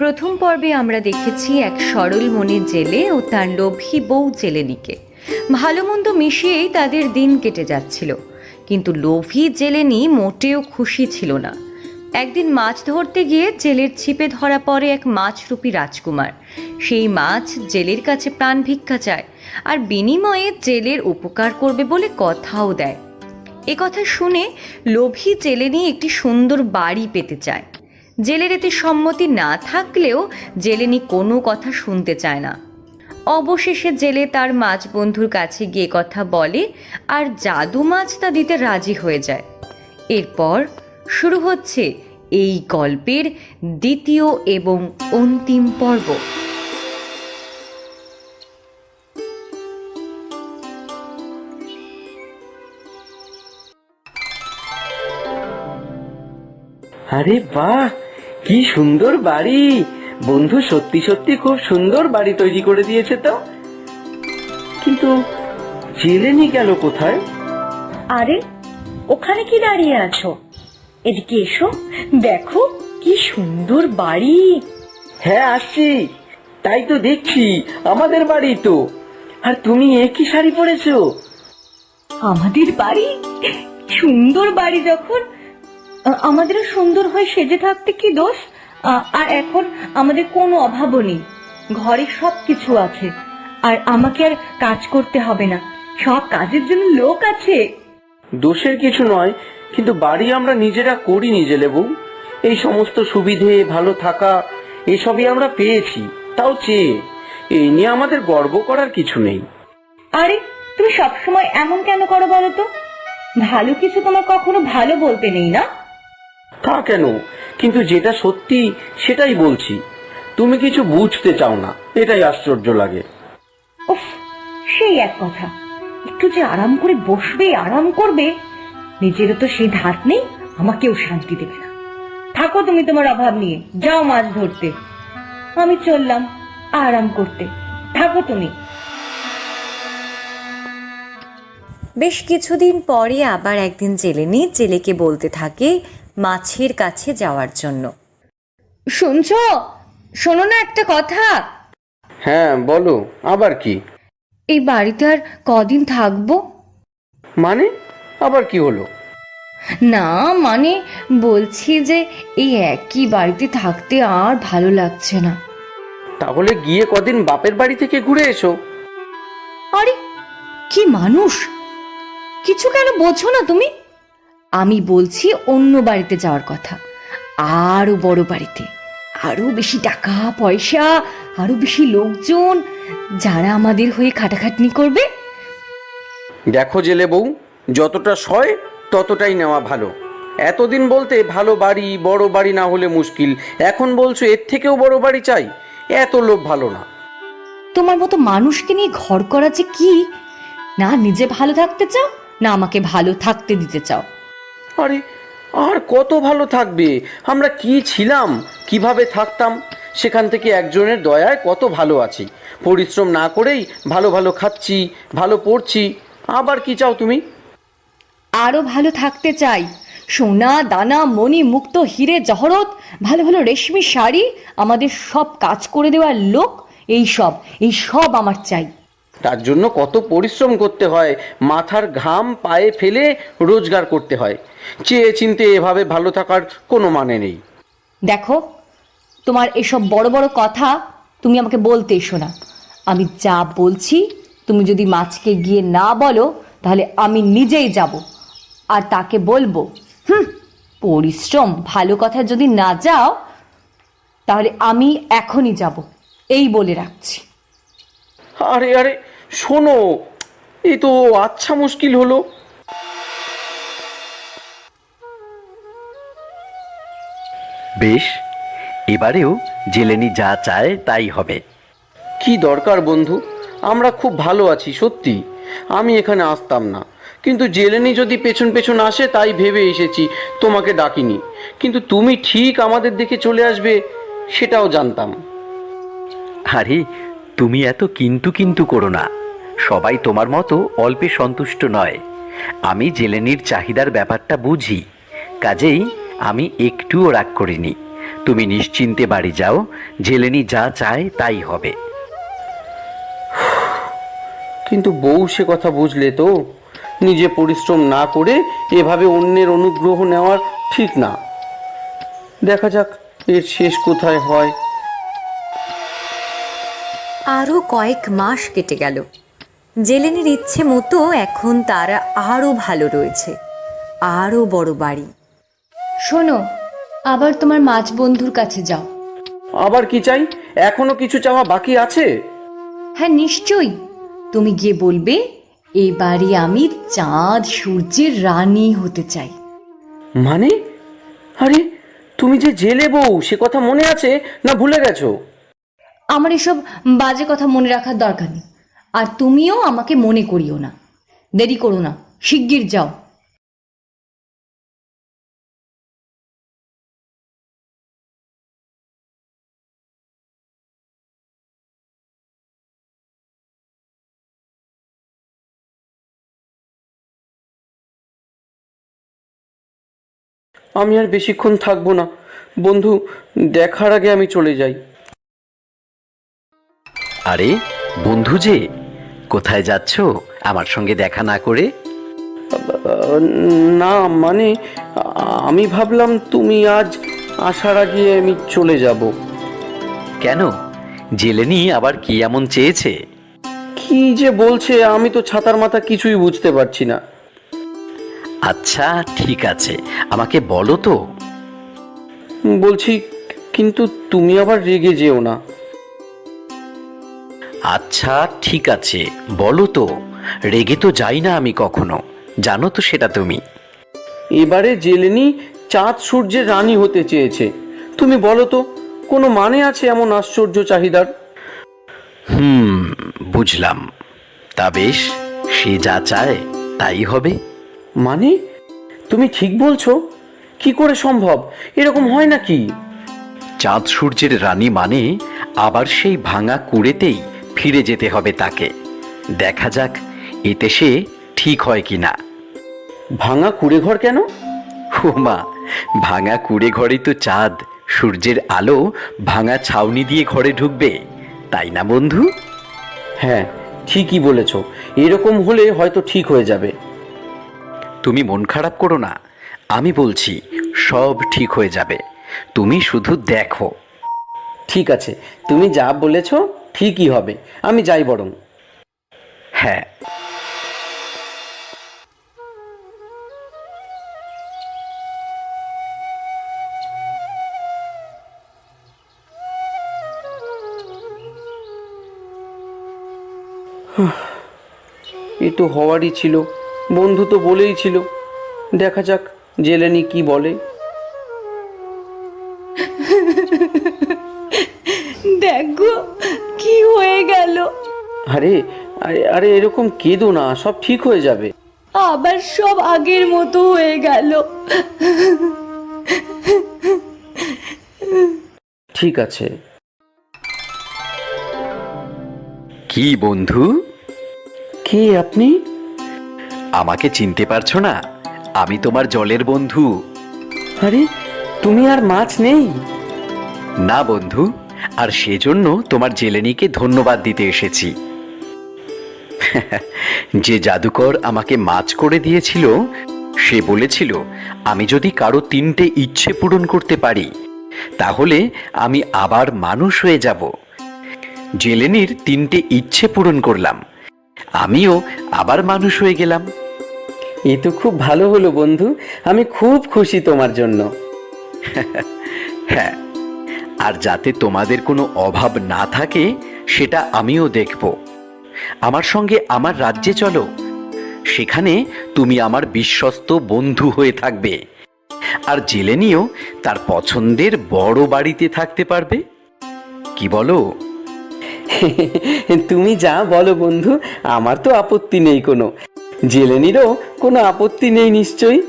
প্রথম পর্বে আমরা দেখেছি এক সরল মনের জেলে ও তার লোভী বউ জেলেনিকে। ভালো মন্দ মিশিয়েই তাদের দিন কেটে যাচ্ছিল, কিন্তু লোভী জেলেনি মোটেও খুশি ছিল না। একদিন মাছ ধরতে গিয়ে জেলের ছিপে ধরা পড়ে এক মাছরূপী রাজকুমার। সেই মাছ জেলের কাছে প্রাণ ভিক্ষা চায় আর বিনিময়ে জেলের উপকার করবে বলে কথাও দেয়। এ কথা শুনে লোভী জেলেনি একটি সুন্দর বাড়ি পেতে চায়। জেলের এতে সম্মতি না থাকলেও জেলেনি কোনো কথা শুনতে চায় না। অবশেষে জেলে তার মাছ বন্ধুর কাছে গিয়ে কথা বলে আর জাদু মাছ তা দিতে রাজি হয়ে যায়। এরপর শুরু হচ্ছে এই গল্পের দ্বিতীয় এবং অন্তিম পর্ব। আরে বাহ, কি সুন্দর বাড়ি! বন্ধু সত্যি সত্যি খুব সুন্দর বাড়ি তৈরি করে দিয়েছে তো। কিন্তু জেলেনি গেল কোথায়? আরে ওখানে কি দাঁড়িয়ে আছো? এদিকে এসো, দেখো কি সুন্দর বাড়ি। হ্যাঁ আসছি, তাই তো দেখছি আমাদের বাড়ি তো। আর তুমি একই শাড়ি পরেছো? আমাদের বাড়ি? সুন্দর বাড়ি যখন আমাদেরও সুন্দর হয়ে সেজে থাকতে কি দোষ? আর এখন আমাদের কোনো অভাবও নেই, ঘরে সবকিছু আছে, আর আমাকে আর কাজ করতে হবে না, সব কাজের জন্য লোক আছে। দোষের কিছু নয়, কিন্তু বাড়ি আমরা নিজেরা করিনি জেলে বউ। এই সমস্ত সুবিধে, ভালো থাকা, এসবই আমরা পেয়েছি, তাও চেয়ে। এই নিয়ে আমাদের গর্ব করার কিছু নেই। আরে তুমি সবসময় এমন কেন করো বলো তো? ভালো কিছু তোমার কখনো ভালো বলতে নেই না? তা কেন? কিন্তু যেটা সত্যি সেটাই বলছি। তুমি কিছু বুঝতে চাও না, এটাই আশ্চর্য লাগে। উফ, সেই এক কথা, একটু যে আরাম করে বসবে, আরাম করবে, নিজেরও তো সেই ধাত নেই, আমাকেও শান্তি দেবে না। থাকো তুমি তোমার অভাব নিয়ে, যাও মাছ ধরতে, আমি চললাম আরাম করতে, থাকো তুমি। বেশ কিছুদিন পরে আবার একদিন জেলেনি জেলেকে বলতে থাকে মাছের কাছে যাওয়ার জন্য। শুনছো? শোনো না একটা কথা। হ্যাঁ বলো, আবার কি? এই বাড়িতে আর কদিন থাকবো? মানে আবার কি হলো? না মানে বলছি যে এই একই বাড়িতে থাকতে আর ভালো লাগছে না। তাহলে গিয়ে কদিন বাপের বাড়ি থেকে ঘুরে এসো। আরে কি মানুষ, কিছু কেন বোঝো না তুমি? আমি বলছি অন্য বাড়িতে যাওয়ার কথা, আরো বড় বাড়িতে, আরো বেশি টাকা পয়সা, আরো বেশি লোকজন, যারা আমাদের হয়ে খাটাখাটনি করবে। দেখো জেলে বউ, যতটা সয় ততটাই নেওয়া ভালো। এতদিন বলতে ভালো বাড়ি, বড় বাড়ি না হলে মুশকিল, এখন বলছো এর থেকেও বড় বাড়ি চাই। এত লোভ ভালো না। তোমার মতো মানুষকে নিয়ে ঘর করা যে কি, না নিজে ভালো থাকতে চাও, না আমাকে ভালো থাকতে দিতে চাও। আরে আর কত ভালো থাকবে? আমরা কি ছিলাম, কিভাবে থাকতাম, সেখান থেকে একজনের দয়ায় কত ভালো আছি। পরিশ্রম না করেই ভালো ভালো খাচ্ছি, ভালো পড়ছি। আবার কি চাও তুমি? আরো ভালো থাকতে চাই। সোনা দানা মণি মুক্ত হিরে জহরত, ভালো ভালো রেশমি শাড়ি, আমাদের সব কাজ করে দেওয়ার লোক, এই সব আমার চাই। তার জন্য কত পরিশ্রম করতে হয়, মাথার ঘাম পায়ে ফেলে রোজগার করতে হয়। চেয়ে চিনতে এভাবে ভালো থাকার কোনো মানে নেই। দেখো, তোমার এসব বড় বড় কথা তুমি আমাকে বলতে এসো না। আমি যা বলছি তুমি যদি মাছকে গিয়ে না বলো, তাহলে আমি নিজেই যাব আর তাকে বলবো, পরিশ্রম ভালো কথা যদি না যাও, তাহলে আমি এখনই যাব, এই বলে রাখছি। আরে আরে শোনো, এই তো আচ্ছা মুশকিল হলো। বেশ, এবারেও জেলেনি যা চায় তাই হবে। কি দরকার বন্ধু, আমরা খুব ভালো আছি সত্যি। আমি এখানে আসতাম না, কিন্তু জেলেনি যদি পেছন পেছন আসে তাই ভেবে এসেছি, তোমাকে ডাকিনি। কিন্তু তুমি ঠিক আমাদের দেখে চলে আসবে সেটাও জানতাম। আরে তুমি এত কিন্তু কিন্তু করো না, সবাই তোমার মতো অল্পে সন্তুষ্ট নয়। আমি জেলেনির চাহিদার ব্যাপারটা বুঝি, কাজেই আমি একটুও রাগ করিনি। তুমি নিশ্চিন্তে বাড়ি যাও, জেলেনি যা চায় তাই হবে। কিন্তু বউ সে কথা বুঝলে তো, নিজে পরিশ্রম না করে এভাবে অন্যের অনুগ্রহ নেওয়া ঠিক না। দেখা যাক এর শেষ কোথায় হয়। আরও কয়েক মাস কেটে গেল। জেলেনির ইচ্ছে মতো এখন তারা আরও ভালো রয়েছে, আরও বড় বাড়ি। শোনো, আবার তোমার মাছ বন্ধুর কাছে যাও। আবার কি চাই? এখনো কিছু চাওয়া বাকি আছে? হ্যাঁ নিশ্চয়ই, তুমি গিয়ে বলবে এবারে আমি চাঁদ সূর্যের রানী হতে চাই। মানে? আরে তুমি যে জেলে বউ, সে কথা মনে আছে না ভুলে গেছো? আমার এসব বাজে কথা মনে রাখার দরকার নেই, আর তুমিও আমাকে মনে করিও না। দেরি করো না, শিগগির যাও। আমি আর বেশিক্ষণ থাকবো না বন্ধু, দেখার আগে আমি চলে যাই। আরে বন্ধু যে, কোথায় যাচ্ছ আমার সঙ্গে দেখা না করে? না মানে আমি ভাবলাম তুমি আজ আসার আগে আমি চলে যাব। কেন, জেলেনি আবার কি এমন চেয়েছে? কি যে বলছে, আমি তো ছাতার মাথা কিছুই বুঝতে পারছি না। আচ্ছা ঠিক আছে, আমাকে বলো তো। বলছি, কিন্তু তুমি আবার রেগে যেও না। আচ্ছা ঠিক আছে, বলো তো। রেগে তো যাই না আমি কখনো, জানো তো সেটা তুমি। এবারে জেলেনি চাঁদ সূর্যের রানী হতে চেয়েছে। তুমি বলো তো, কোনো মানে আছে এমন আশ্চর্য চাহিদার? বুঝলাম। তা বেশ, সে যা চায় তাই হবে। মানে তুমি ঠিক বলছো? কি করে সম্ভব? এরকম হয় নাকি? চাঁদ সূর্যের রানী মানে আবার সেই ভাঙা কুড়েতেই ফিরে যেতে হবে তাকে। দেখা যাক এতে সে ঠিক হয় কিনা। ভাঙা কুড়ে ঘর কেন? মা, ভাঙা কুড়ে ঘরেই তো চাঁদ সূর্যের আলো ভাঙা ছাউনি দিয়ে ঘরে ঢুকবে, তাই না বন্ধু? হ্যাঁ, ঠিকই বলেছ। এরকম হলে হয়তো ঠিক হয়ে যাবে। তুমি মন খারাপ করো না, আমি বলছি সব ঠিক হয়ে যাবে, তুমি শুধু দেখো। ঠিক আছে, তুমি যা বলেছ ঠিকই হবে। আমি যাই বরং। হ্যাঁ। এ তো হওয়ারই ছিল। বন্ধু তো বলেই ছিল। দেখা যাক জেলেনি কি বলে। দেখো কি হয়ে গেল। আরে আরে আরে এরকম কেঁদো না, সব ঠিক হয়ে যাবে। আবার সব আগের মতো হয়ে গেল। ঠিক আছে। কি বন্ধু? কে আপনি? আমাকে চিনতে পারছো না? আমি তোমার জলের বন্ধু। আরে তুমি আর মাছ নেই? না বন্ধু, আর সেজন্য তোমার জেলেনিকে ধন্যবাদ দিতে এসেছি। যে জাদুকর আমাকে মাছ করে দিয়েছিল, সে বলেছিল আমি যদি কারো 3টে ইচ্ছে পূরণ করতে পারি তাহলে আমি আবার মানুষ হয়ে যাব। জেলেনির 3টে ইচ্ছে পূরণ করলাম, আমিও আবার মানুষ হয়ে গেলাম। এ তো খুব ভালো হলো বন্ধু, আমি খুব খুশি তোমার জন্য। হ্যাঁ, আর যাতে তোমাদের কোনো অভাব না থাকে সেটা আমিও দেখব। আমার সঙ্গে আমার রাজ্যে চলো, সেখানে তুমি আমার বিশ্বস্ত বন্ধু হয়ে থাকবে, আর জেলেনিও তার পছন্দের বড় বাড়িতে থাকতে পারবে। কি বলো? তুমি যা বলো বন্ধু, আমার তো আপত্তি নেই কোনো। জেলেনিরও কোনো আপত্তি নেই নিশ্চয়ই।